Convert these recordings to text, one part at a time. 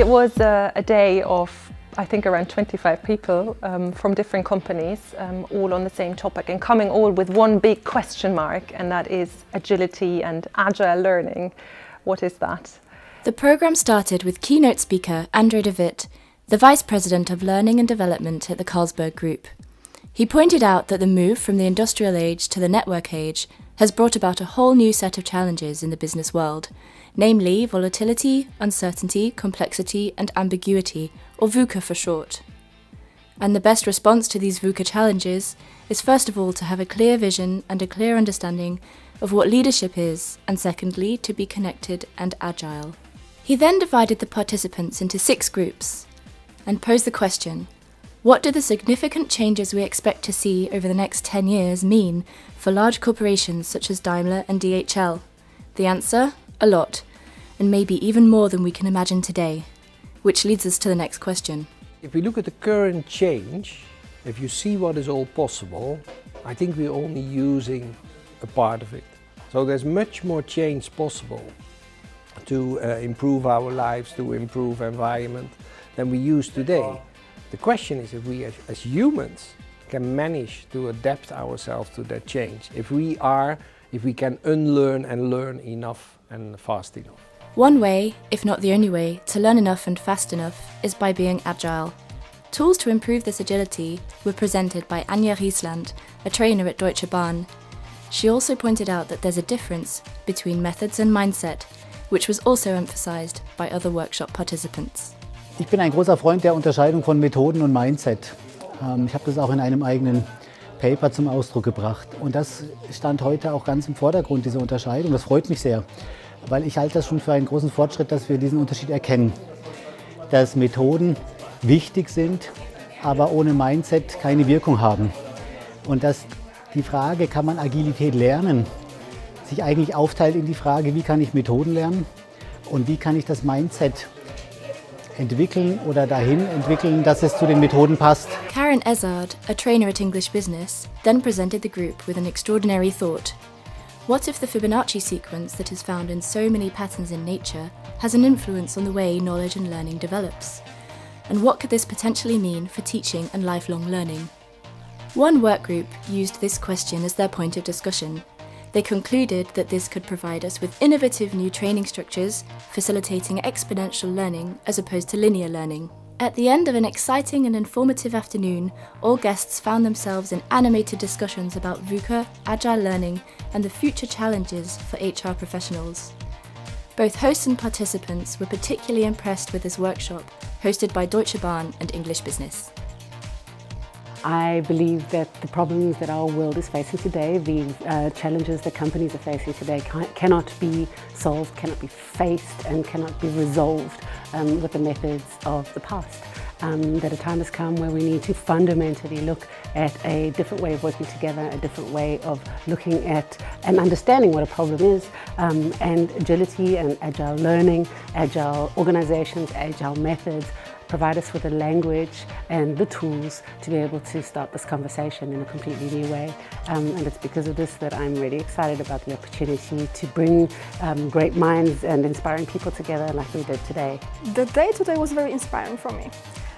It was a day of, I think, around 25 people from different companies, all on the same topic and coming all with one big question mark, and that is agility and agile learning. What is that? The programme started with keynote speaker Andre de Witt, the Vice President of Learning and Development at the Carlsberg Group. He pointed out that the move from the industrial age to the network age has brought about a whole new set of challenges in the business world, namely volatility, uncertainty, complexity and ambiguity, or VUCA for short. And the best response to these VUCA challenges is first of all to have a clear vision and a clear understanding of what leadership is, and secondly to be connected and agile. He then divided the participants into 6 groups and posed the question: what do the significant changes we expect to see over the next 10 years mean for large corporations such as Daimler and DHL? The answer? A lot, and maybe even more than we can imagine today. Which leads us to the next question. If we look at the current change, if you see what is all possible, I think we're only using a part of it. So there's much more change possible to improve our lives, to improve environment than we use today. The question is if we as humans can manage to adapt ourselves to that change, if we can unlearn and learn enough and fast enough. One way, if not the only way, to learn enough and fast enough is by being agile. Tools to improve this agility were presented by Anja Riesland, a trainer at Deutsche Bahn. She also pointed out that there's a difference between methods and mindset, which was also emphasized by other workshop participants. Ich bin ein großer Freund der Unterscheidung von Methoden und Mindset. Ich habe das auch in einem eigenen Paper zum Ausdruck gebracht. Und das stand heute auch ganz im Vordergrund, diese Unterscheidung. Das freut mich sehr, weil ich halte das schon für einen großen Fortschritt, dass wir diesen Unterschied erkennen. Dass Methoden wichtig sind, aber ohne Mindset keine Wirkung haben. Und dass die Frage, kann man Agilität lernen, sich eigentlich aufteilt in die Frage, wie kann ich Methoden lernen und wie kann ich das Mindset entwickeln oder dahin entwickeln, dass es zu den Methoden passt. Karen Ezard, a trainer at English Business, then presented the group with an extraordinary thought. What if the Fibonacci sequence that is found in so many patterns in nature has an influence on the way knowledge and learning develops? And what could this potentially mean for teaching and lifelong learning? One workgroup used this question as their point of discussion. They concluded that this could provide us with innovative new training structures, facilitating exponential learning as opposed to linear learning. At the end of an exciting and informative afternoon, all guests found themselves in animated discussions about VUCA, agile learning, and the future challenges for HR professionals. Both hosts and participants were particularly impressed with this workshop, hosted by Deutsche Bahn and English Business. I believe that the problems that our world is facing today, the challenges that companies are facing today cannot be solved, cannot be faced and cannot be resolved with the methods of the past. That a time has come where we need to fundamentally look at a different way of working together, a different way of looking at and understanding what a problem is, and agility and agile learning, agile organizations, agile methods provide us with the language and the tools to be able to start this conversation in a completely new way. And it's because of this that I'm really excited about the opportunity to bring great minds and inspiring people together like we did today. The day today was very inspiring for me.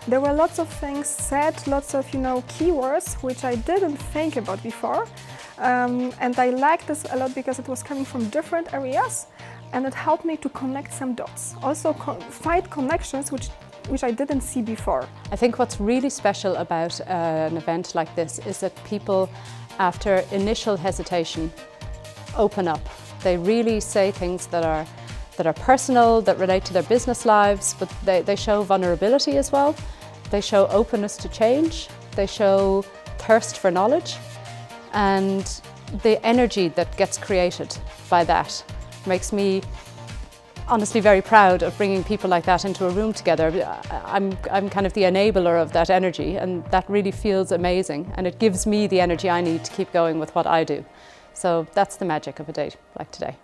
There were lots of things said, lots of keywords which I didn't think about before. And I liked this a lot because it was coming from different areas and it helped me to connect some dots. Also find connections which I didn't see before. I think what's really special about an event like this is that people, after initial hesitation, open up. They really say things that are personal, that relate to their business lives, but they show vulnerability as well. They show openness to change. They show thirst for knowledge. And the energy that gets created by that makes me honestly very proud of bringing people like that into a room together. I'm kind of the enabler of that energy, and that really feels amazing, and it gives me the energy I need to keep going with what I do. So that's the magic of a day like today.